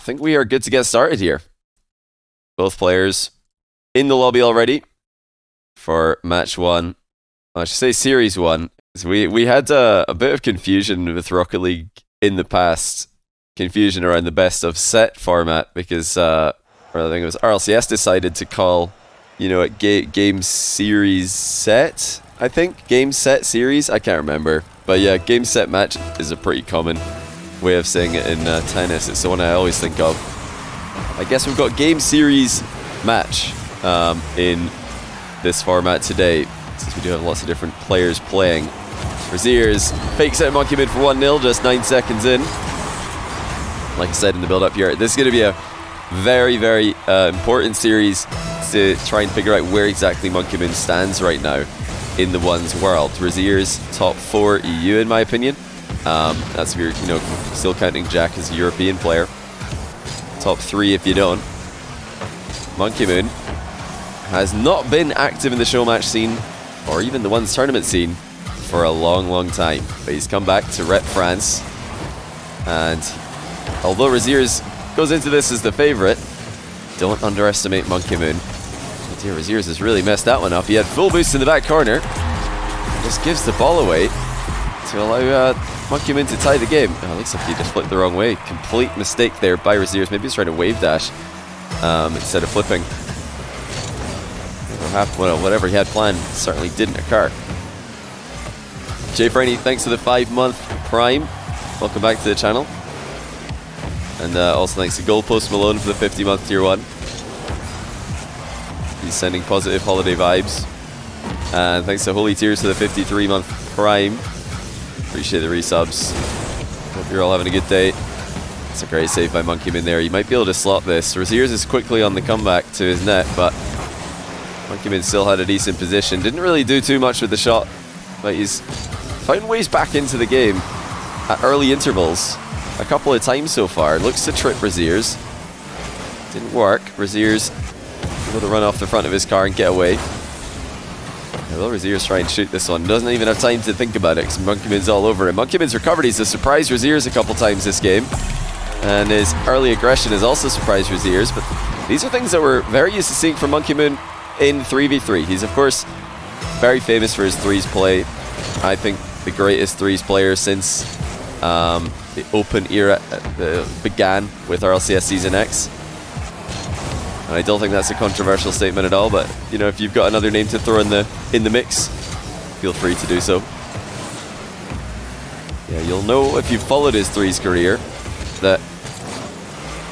think we are good to get started here. Both players in the lobby already for match one. I should say series one. So we had a bit of confusion with Rocket League in the past. Confusion around the best of set format because I think it was RLCS decided to call, you know, it game series set. I think game set series. I can't remember, but yeah, game set match is a pretty common way of saying it in tennis. It's the one I always think of. I guess we've got game series match in this format today, since we do have lots of different players playing. Rezears fakes out M0nkey mid for 1-0, just 9 seconds in. Like I said in the build-up here, this is going to be a very, very important series to try and figure out where exactly M0nkey stands right now in the ones world. Rezears top 4 EU in my opinion. That's if you're, you know, still counting Jack as a European player. Top 3 if you don't. M0nkey has not been active in the show match scene or even the ones tournament scene for a long, long time. But he's come back to rep France. And although Rezears goes into this as the favorite, don't underestimate M0nkey. Oh dear, Rezears has really messed that one up. He had full boost in the back corner. Just gives the ball away to allow M0nkey to tie the game. Oh, it looks like he just flipped the wrong way. Complete mistake there by Rezears. Maybe he's trying to wave dash instead of flipping. Well, whatever he had planned certainly didn't occur. Jay Franny, thanks for the 5-month Prime. Welcome back to the channel. And also thanks to Goalpost Malone for the 50-month Tier 1. He's sending positive holiday vibes. And thanks to Holy Tears for the 53-month Prime. Appreciate the resubs. Hope you're all having a good day. It's a great save by M0nkey in there. You might be able to slot this. Rezears is quickly on the comeback to his net, but M0nkey still had a decent position. Didn't really do too much with the shot, but he's found ways back into the game at early intervals a couple of times so far. Looks to trip Rezears. Didn't work. Rezears able to run off the front of his car and get away. Will Rezears try and shoot this one? Doesn't even have time to think about it because M0nkey all over him. M0nkey recovered. He's surprised Rezears a couple times this game. And his early aggression has also surprised Rezears. But these are things that we're very used to seeing from M0nkey in 3v3. He's, of course, very famous for his threes play. I think the greatest threes player since the open era began with RLCS Season X. And I don't think that's a controversial statement at all, but you know, if you've got another name to throw in the mix, feel free to do so. Yeah, you'll know if you've followed his threes career that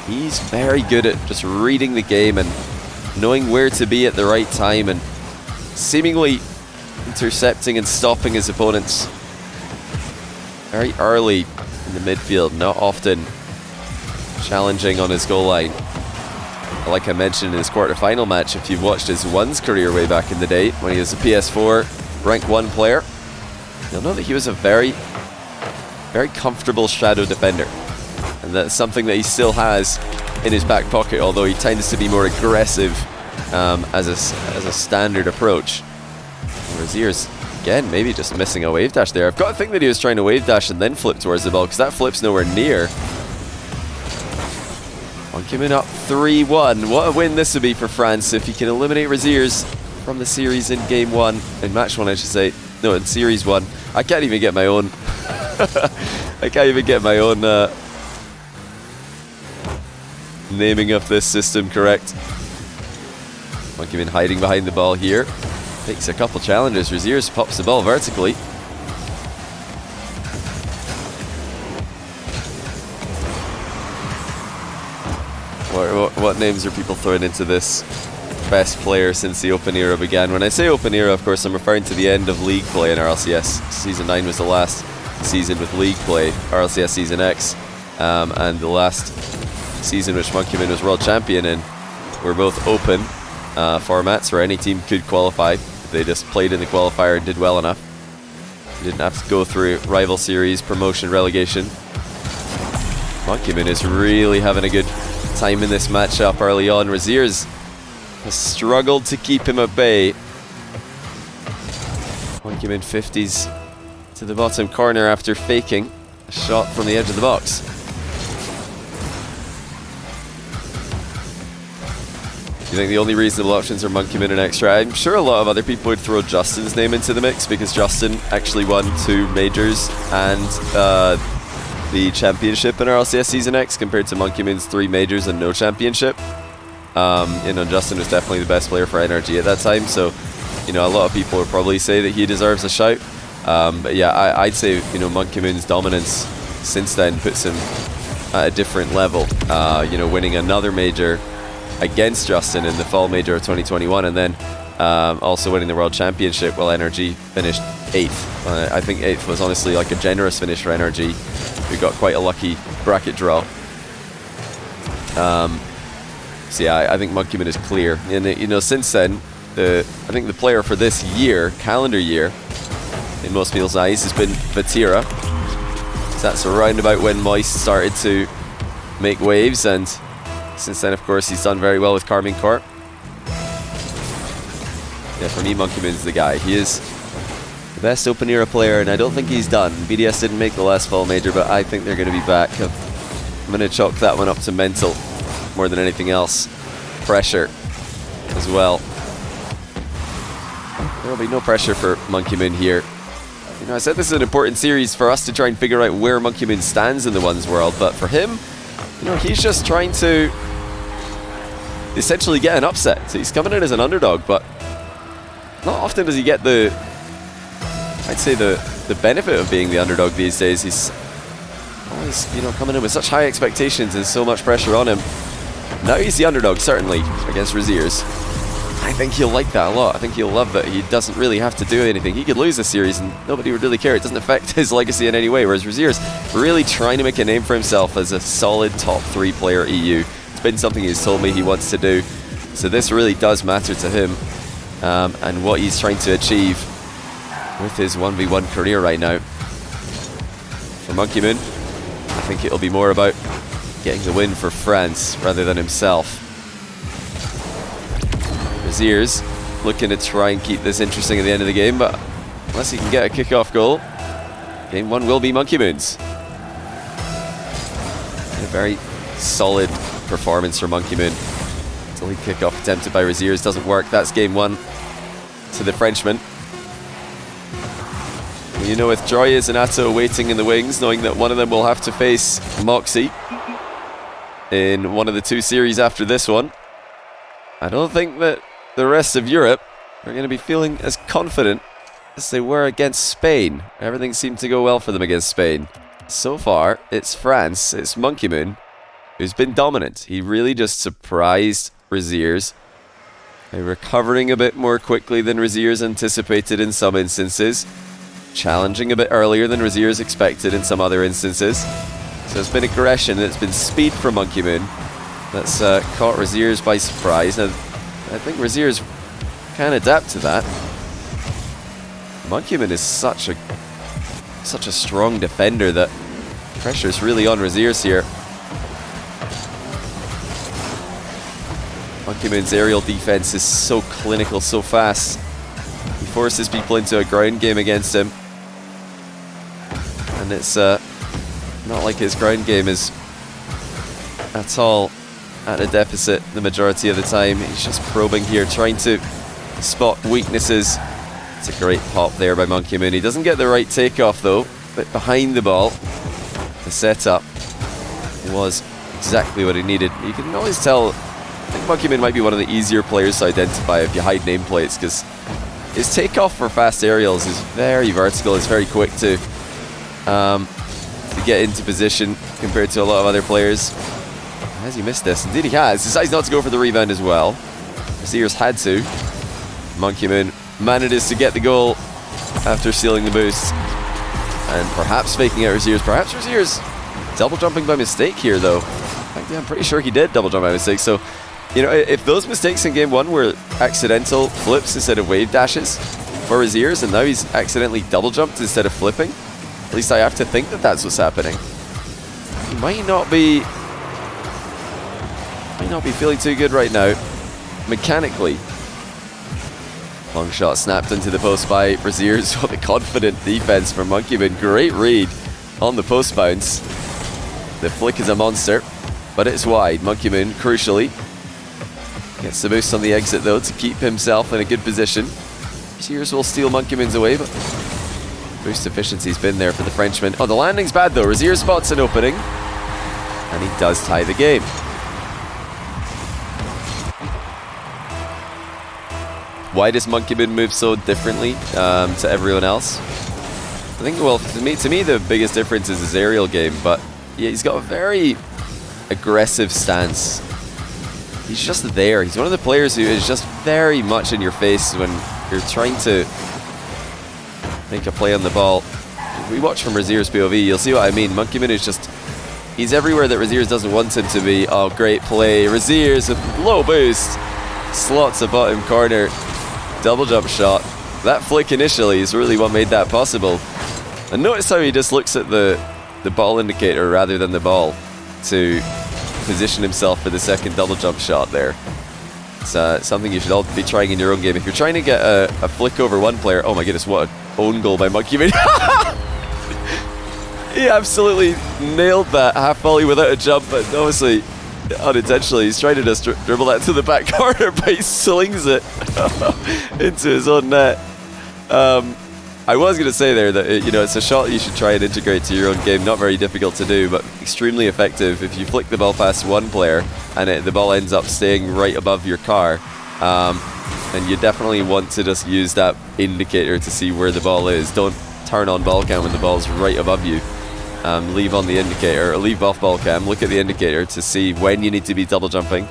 he's very good at just reading the game and knowing where to be at the right time and seemingly intercepting and stopping his opponents very early in the midfield, not often challenging on his goal line. Like I mentioned in his quarterfinal match, if you've watched his ones career way back in the day when he was a PS4 rank 1 player, you'll know that he was a very, very comfortable shadow defender. And that's something that he still has in his back pocket, although he tends to be more aggressive as a standard approach. Rezears, again, maybe just missing a wave dash there. I've got to think that he was trying to wave dash and then flip towards the ball, because that flip's nowhere near. M0nkey up 3-1. What a win this would be for France if he can eliminate Rezears from the series in game 1, in match 1 I should say. No, in series 1. I can't even get my own I can't even get my own naming of this system correct. M0nkey hiding behind the ball here. Takes a couple challenges. Rezears pops the ball vertically. What names are people throwing into this best player since the Open era began? When I say Open era, of course, I'm referring to the end of League play in RLCS. Season 9 was the last season with League play, RLCS Season X, and the last season which M0nkey was World Champion in were both open formats where any team could qualify if they just played in the qualifier and did well enough. You didn't have to go through rival series, promotion, relegation. M0nkey is really having a good time in this matchup early on. Rezears has struggled to keep him at bay. M0nkey 50s to the bottom corner after faking a shot from the edge of the box. You think the only reasonable options are M0nkey and Extra? I'm sure a lot of other people would throw Justin's name into the mix because Justin actually won 2 majors and the championship in our LCS Season X compared to M0nkey's 3 majors and no championship. You know, Justin was definitely the best player for NRG at that time, so you know, a lot of people would probably say that he deserves a shout. But yeah, I'd say, you know, M0nkey's dominance since then puts him at a different level. You know, winning another major against Justin in the fall major of 2021, and then also winning the World Championship while NRG finished 8th. I think 8th was honestly like a generous finish for NRG. We got quite a lucky bracket draw. So yeah, I think M0nkey is clear. And you know, since then, I think the player for this year, calendar year, in most people's eyes, has been Vatira. So that's around about when Moist started to make waves, and since then, of course, he's done very well with Carmine Corp. Yeah, for me, M0nkey is the guy. He is the best open era player, and I don't think he's done. BDS didn't make the last fall major, but I think they're going to be back. I'm going to chalk that one up to mental more than anything else. Pressure as well. There will be no pressure for M0nkey here. You know, I said this is an important series for us to try and figure out where M0nkey stands in the ones world, but for him, you know, he's just trying to essentially get an upset. So he's coming in as an underdog, but not often does he get the, I'd say, the benefit of being the underdog these days. He's always, you know, coming in with such high expectations and so much pressure on him. Now he's the underdog, certainly, against Rezears. I think he'll like that a lot. I think he'll love that he doesn't really have to do anything. He could lose this series and nobody would really care. It doesn't affect his legacy in any way, whereas Rezears really trying to make a name for himself as a solid top 3 player EU. It's been something he's told me he wants to do. So this really does matter to him and what he's trying to achieve with his 1v1 career right now. For M0nkey, I think it'll be more about getting the win for France rather than himself. Rezears looking to try and keep this interesting at the end of the game, but unless he can get a kickoff goal, game 1 will be M0nkey's. A very solid performance for M0nkey. Until he kickoff attempted by Rezears doesn't work. That's game 1 to the Frenchman. You know, with Joyous and Atto waiting in the wings, knowing that one of them will have to face Moxie in one of the 2 series after this one, I don't think that the rest of Europe are going to be feeling as confident as they were against Spain. Everything seemed to go well for them against Spain. So far, it's France, it's M0nkey who's been dominant. He really just surprised Rezears. They're recovering a bit more quickly than Rezears anticipated in some instances. Challenging a bit earlier than Rezears expected in some other instances. So it's been aggression, it's been speed from M0nkey that's caught Rezears by surprise. Now, I think Rezears can adapt to that. M0nkey is such a strong defender that pressure's really on Rezears here. M0nkey's aerial defense is so clinical, so fast. He forces people into a ground game against him. And it's not like his ground game is at all at a deficit the majority of the time. He's just probing here, trying to spot weaknesses. It's a great pop there by M0nkey. He doesn't get the right takeoff though, but behind the ball, the setup was exactly what he needed. You can always tell, I think M0nkey might be one of the easier players to identify if you hide nameplates, because his takeoff for fast aerials is very vertical, it's very quick to get into position compared to a lot of other players. Has he missed this? Indeed he has. Decides not to go for the rebound as well. Rezears had to. M0nkey manages to get the goal after sealing the boost. And perhaps faking out Rezears. Perhaps Rezears double jumping by mistake here though. In fact, yeah, I'm pretty sure he did double jump by mistake. So, you know, if those mistakes in game 1 were accidental flips instead of wave dashes for Rezears, and now he's accidentally double jumped instead of flipping, at least I have to think that that's what's happening. He might not be feeling too good right now, mechanically. Long shot snapped into the post by Rezears. What a confident defense from M0nkey. Great read on the post bounce. The flick is a monster, but it's wide. M0nkey crucially Gets the boost on the exit though to keep himself in a good position. Rezears will steal Monkeyman's away, but boost efficiency's been there for the Frenchman. Oh, the landing's bad though. Rezears spots an opening, and he does tie the game. Why does Monkeyman move so differently to everyone else? I think, well, to me the biggest difference is his aerial game, but yeah, he's got a very aggressive stance. He's just there. He's one of the players who is just very much in your face when you're trying to make a play on the ball. If we watch from Rezears' POV, you'll see what I mean. Monkeyman is just, he's everywhere that Rezears doesn't want him to be. Oh, great play. Rezears with low boost. Slots a bottom corner. Double jump shot. That flick initially is really what made that possible. And notice how he just looks at the ball indicator rather than the ball to position himself for the second double jump shot there. It's something you should all be trying in your own game. If you're trying to get a flick over one player, oh my goodness, what an own goal by Monkeyman. He absolutely nailed that half volley without a jump, but obviously unintentionally he's trying to just dribble that to the back corner, but he slings it into his own net. I was going to say there that it's a shot you should try and integrate to your own game. Not very difficult to do, but extremely effective. If you flick the ball past one player and the ball ends up staying right above your car, and you definitely want to just use that indicator to see where the ball is. Don't turn on ball cam when the ball's right above you. Leave on the indicator, or leave off ball cam. Look at the indicator to see when you need to be double jumping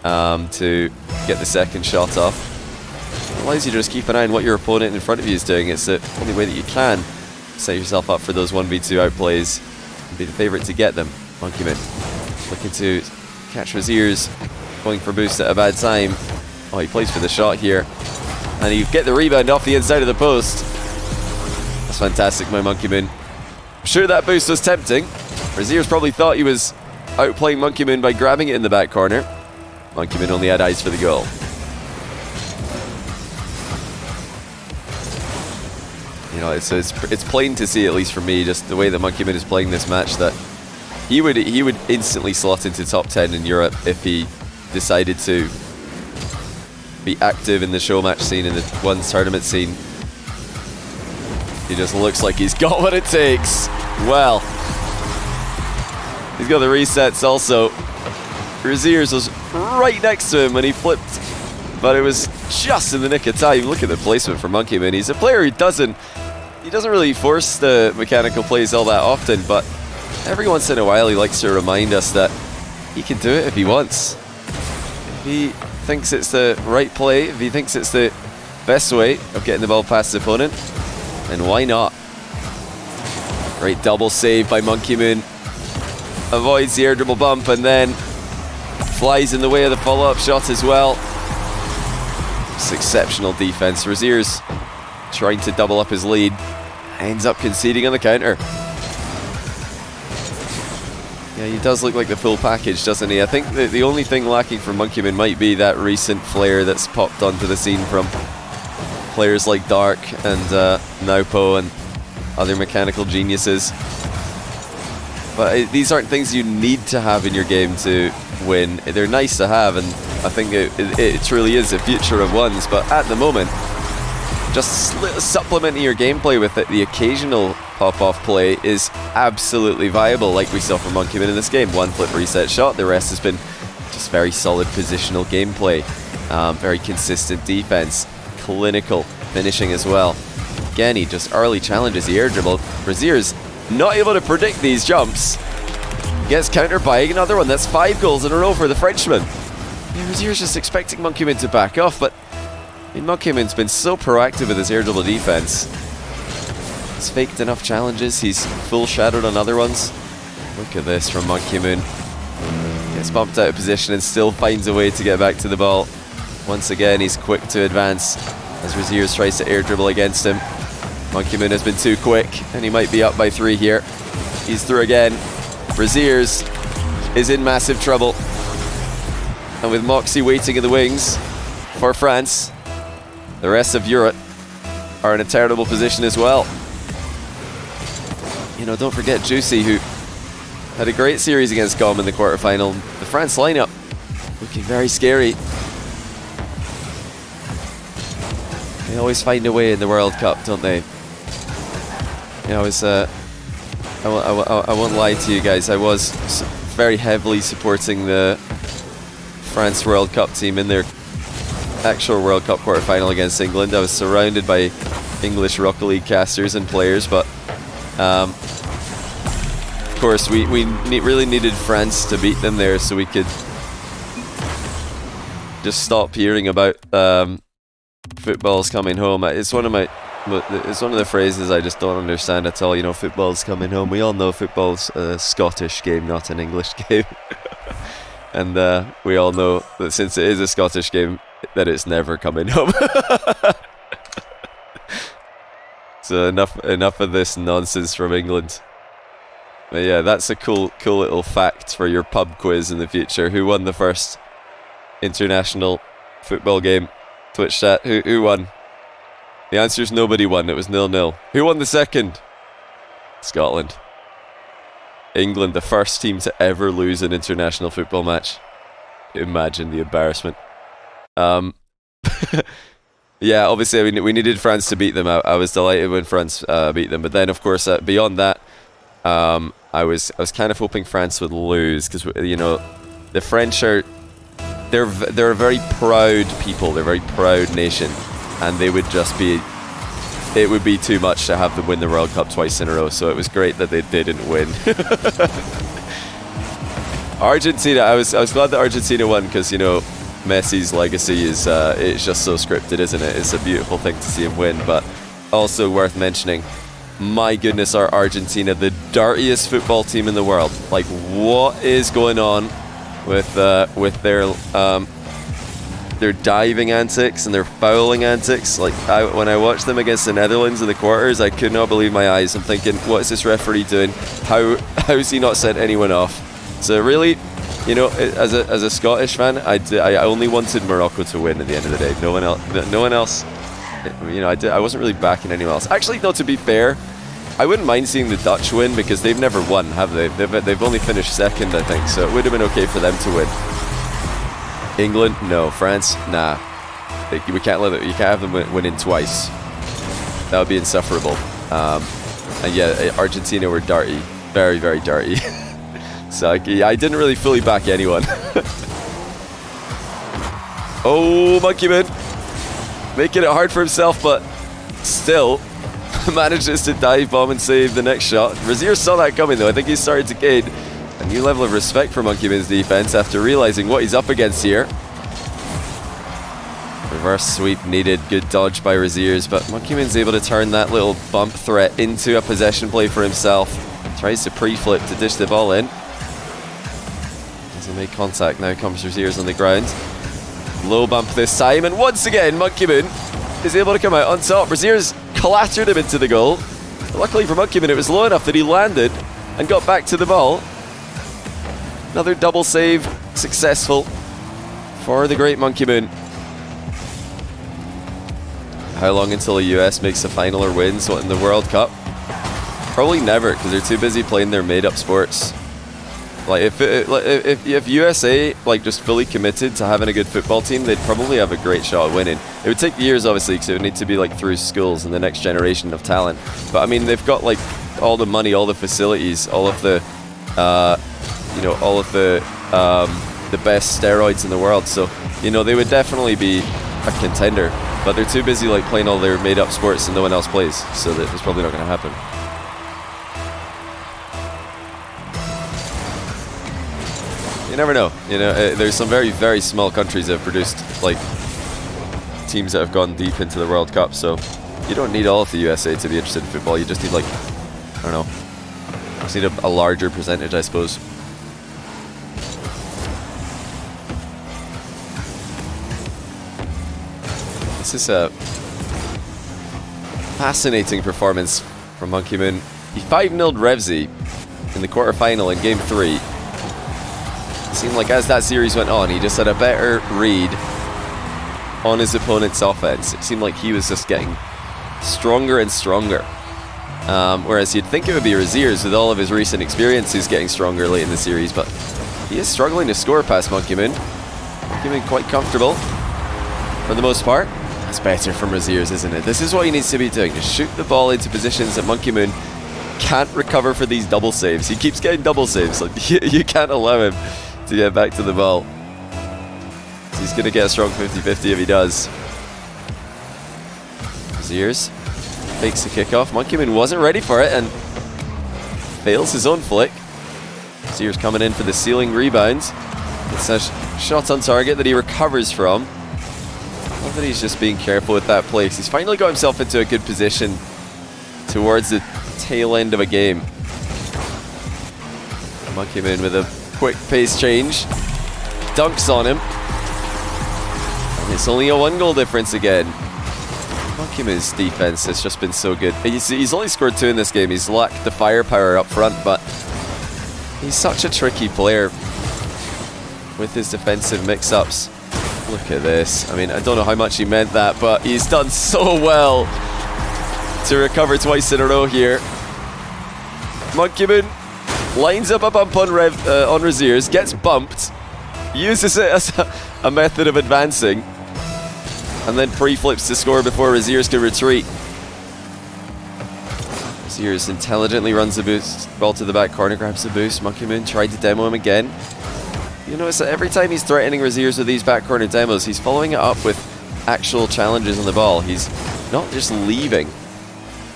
to get the second shot off. It allows you to just keep an eye on what your opponent in front of you is doing. It's the only way that you can set yourself up for those 1v2 outplays and be the favourite to get them. Monkeyman looking to catch Rezears, going for boost at a bad time. Oh, he plays for the shot here, and you get the rebound off the inside of the post. That's fantastic, my Monkeyman. I'm sure that boost was tempting. Rezears probably thought he was outplaying Monkeyman by grabbing it in the back corner. Monkeyman only had eyes for the goal. It's plain to see, at least for me, just the way that Monkeyman is playing this match, that he would instantly slot into top 10 in Europe if he decided to be active in the show match scene, in the ones tournament scene. He just looks like he's got what it takes. Well, he's got the resets also. Rezears was right next to him when he flipped, but it was just in the nick of time. Look at the placement for Monkeyman. He's a player who doesn't really force the mechanical plays all that often, but every once in a while he likes to remind us that he can do it if he wants. If he thinks it's the right play, if he thinks it's the best way of getting the ball past the opponent, then why not? Great double save by Monkeyman. Avoids the air dribble bump and then flies in the way of the follow-up shot as well. It's exceptional defense. Rezears trying to double up his lead, ends up conceding on the counter. Yeah, he does look like the full package, doesn't he? I think the only thing lacking from Monkeyman might be that recent flair that's popped onto the scene from players like Dark and Naupo and other mechanical geniuses. But these aren't things you need to have in your game to win. They're nice to have, and I think it truly is the future of ones. But at the moment, just supplementing your gameplay with the occasional pop-off play is absolutely viable, like we saw from Monkeyman in this game. One flip reset shot, the rest has been just very solid positional gameplay, very consistent defense, clinical finishing as well. Again, he just early challenges the air dribble. Rezears not able to predict these jumps. Gets countered by another one. That's 5 goals in a row for the Frenchman. Yeah, Rezears just expecting Monkeyman to back off, but Monkeyman's been so proactive with his air dribble defense. He's faked enough challenges. He's full shadowed on other ones. Look at this from Monkeyman. Gets bumped out of position and still finds a way to get back to the ball. Once again, he's quick to advance as Rezears tries to air dribble against him. Monkeyman has been too quick, and he might be up by 3 here. He's through again. Rezears is in massive trouble. And with Moxie waiting in the wings for France, the rest of Europe are in a terrible position as well. Don't forget Juicy, who had a great series against GOM in the quarterfinal. The France lineup looking very scary. They always find a way in the World Cup, don't they? I won't lie to you guys. I was very heavily supporting the France World Cup team in their actual World Cup quarterfinal against England. I was surrounded by English Rocket League casters and players, but of course we really needed France to beat them there so we could just stop hearing about football's coming home. It's one of the phrases I just don't understand at all. You know, football's coming home. We all know football's a Scottish game, not an English game. And we all know that since it is a Scottish game, that it's never coming home. So enough of this nonsense from England. But yeah, that's a cool little fact for your pub quiz in the future. Who won the first international football game? Twitch chat. Who won? The answer is nobody won. It was 0-0. Who won the second? Scotland. England, the first team to ever lose an international football match. Imagine the embarrassment. Yeah, obviously we needed France to beat them. I was delighted when France beat them. But then, of course, beyond that, I was kind of hoping France would lose because, you know, the French are they're a very proud people. They're a very proud nation, and they would just be. It would be too much to have them win the World Cup twice in a row. So it was great that they didn't win. Argentina. I was glad that Argentina won because, you know, Messi's legacy is it's just so scripted, isn't it? It's a beautiful thing to see him win, but also worth mentioning. My goodness, are Argentina the dirtiest football team in the world? Like, what is going on with their diving antics and their fouling antics? Like, when I watched them against the Netherlands in the quarters, I could not believe my eyes. I'm thinking, what is this referee doing? How has he not sent anyone off? So really, you know, as a Scottish fan, I only wanted Morocco to win at the end of the day. No one else. You know, I wasn't really backing anyone else. Actually, though, to be fair, I wouldn't mind seeing the Dutch win because they've never won, have they? They've only finished second, I think. So it would have been okay for them to win. England, no. France, nah. We can't let it. You can't have them winning twice. That would be insufferable. And yeah, Argentina were dirty, very, very dirty. So I didn't really fully back anyone. Oh, M0nkey, making it hard for himself, but still manages to dive bomb and save the next shot. Rezears saw that coming though. I think he's started to gain a new level of respect for M0nkey's defense after realizing what he's up against here. Reverse sweep needed. Good dodge by Rezears, but M0nkey's able to turn that little bump threat into a possession play for himself. Tries to pre-flip to dish the ball in. Doesn't make contact. Now comes Rezears on the ground. Low bump this time, and once again M0nkey is able to come out on top. Rezears clattered him into the goal. But luckily for M0nkey, it was low enough that he landed and got back to the ball. Another double save, successful for the great M0nkey. How long until the US makes the final or wins in the World Cup? Probably never, because they're too busy playing their made-up sports. Like if USA like just fully committed to having a good football team, they'd probably have a great shot at winning. It would take years, obviously, because it would need to be like through schools and the next generation of talent. But I mean, they've got like all the money, all the facilities, all of the, you know, all of the best steroids in the world. So you know they would definitely be a contender. But they're too busy like playing all their made-up sports and no one else plays. So that it's probably not going to happen. You never know. You know, there's some very, very small countries that have produced like teams that have gone deep into the World Cup. So you don't need all of the USA to be interested in football. You just need like, I don't know, just need a larger percentage, I suppose. This is a fascinating performance from M0nkey. He 5-0'd Rezears in the quarterfinal in Game 3. It seemed like as that series went on, he just had a better read on his opponent's offense. It seemed like he was just getting stronger and stronger. Whereas you'd think it would be Rezears with all of his recent experiences getting stronger late in the series, but he is struggling to score past M0nkey. M0nkey quite comfortable for the most part. As That's better from Rezears, isn't it? This is what he needs to be doing. Just shoot the ball into positions that M0nkey can't recover for these double saves. He keeps getting double saves. Like you can't allow him to get back to the ball. So he's going to get a strong 50-50 if he does. Rezears fakes the kickoff. M0nkey wasn't ready for it and fails his own flick. Rezears coming in for the ceiling rebound. It's a shot on target that he recovers from. Love that he's just being careful with that place. He's finally got himself into a good position towards the tail end of a game. M0nkey with a quick pace change. Dunks on him. And it's only a 1-goal difference again. M0nkey's defense has just been so good. He's only scored 2 in this game. He's lacked the firepower up front, but he's such a tricky player with his defensive mix-ups. Look at this. I mean, I don't know how much he meant that, but he's done so well to recover twice in a row here. M0nkey lines up a bump on Rezears, gets bumped, uses it as a method of advancing, and then pre-flips to score before Rezears can retreat. Rezears intelligently runs the boost, ball to the back corner, grabs the boost. M0nkey tried to demo him again. You notice that every time he's threatening Rezears with these back corner demos, he's following it up with actual challenges on the ball. He's not just leaving.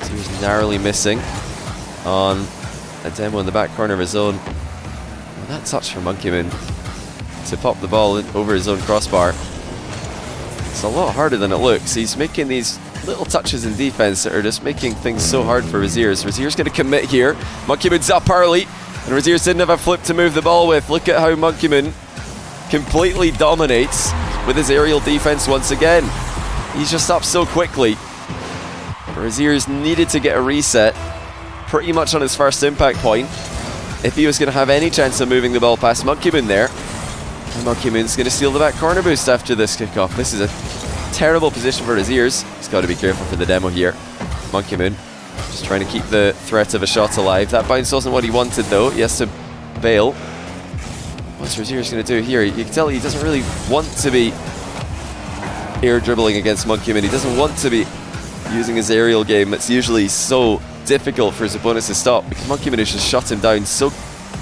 So he's narrowly missing on a demo in the back corner of his own. Well, that touch from M0nkey to pop the ball over his own crossbar. It's a lot harder than it looks. He's making these little touches in defense that are just making things so hard for Rezears. Rezears going to commit here. M0nkey's up early. And Rezears didn't have a flip to move the ball with. Look at how M0nkey completely dominates with his aerial defense once again. He's just up so quickly. Rezears needed to get a reset pretty much on his first impact point if he was going to have any chance of moving the ball past M0nkey there. And M0nkey's going to steal the back corner boost after this kickoff. This is a terrible position for Rezears. He's got to be careful for the demo here. M0nkey just trying to keep the threat of a shot alive. That bounce wasn't what he wanted though. He has to bail. What's Rezears going to do here? You can tell he doesn't really want to be air dribbling against M0nkey. He doesn't want to be using his aerial game that's usually so difficult for his opponents to stop, because M0nkey has just shut him down so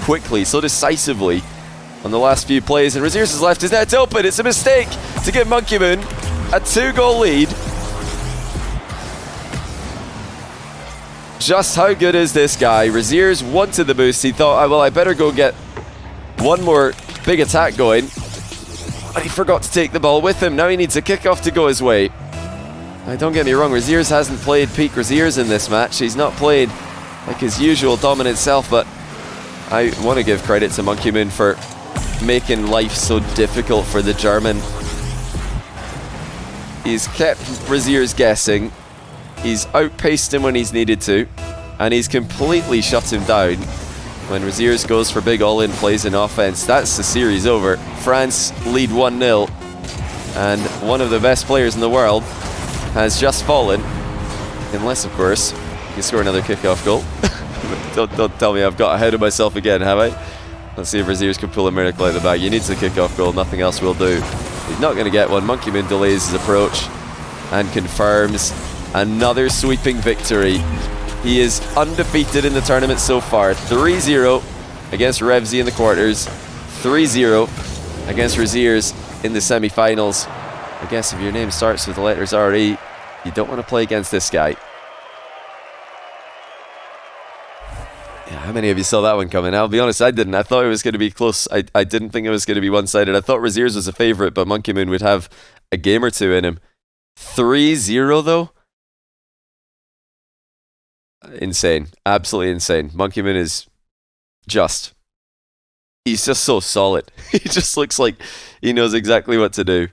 quickly, so decisively on the last few plays, and Rezears has left his net open. It's a mistake to give M0nkey a 2-goal lead. Just how good is this guy? Rezears wanted the boost. He thought, well, I better go get one more big attack going. But he forgot to take the ball with him. Now he needs a kickoff to go his way. Now, don't get me wrong, Rezears hasn't played peak Rezears in this match. He's not played like his usual dominant self, but I want to give credit to M0nkey for making life so difficult for the German. He's kept Rezears guessing. He's outpaced him when he's needed to, and he's completely shut him down when Rezears goes for big all-in plays in offense. That's the series over. France lead 1-0, and one of the best players in the world has just fallen, unless, of course, he can score another kickoff goal. don't tell me I've got ahead of myself again, have I? Let's see if Rezears can pull a miracle out of the bag. He needs a kickoff goal, nothing else will do. He's not going to get one. M0nkey delays his approach and confirms another sweeping victory. He is undefeated in the tournament so far. 3-0 against Rezears in the quarters. 3-0 against Rezears in the semi-finals. I guess if your name starts with the letters RE, you don't want to play against this guy. Yeah, how many of you saw that one coming? I'll be honest, I didn't. I thought it was going to be close. I didn't think it was going to be one-sided. I thought Rezears was a favourite, but M0nkey would have a game or two in him. 3-0 though? Insane. Absolutely insane. M0nkey is just... He's just so solid. He just looks like he knows exactly what to do.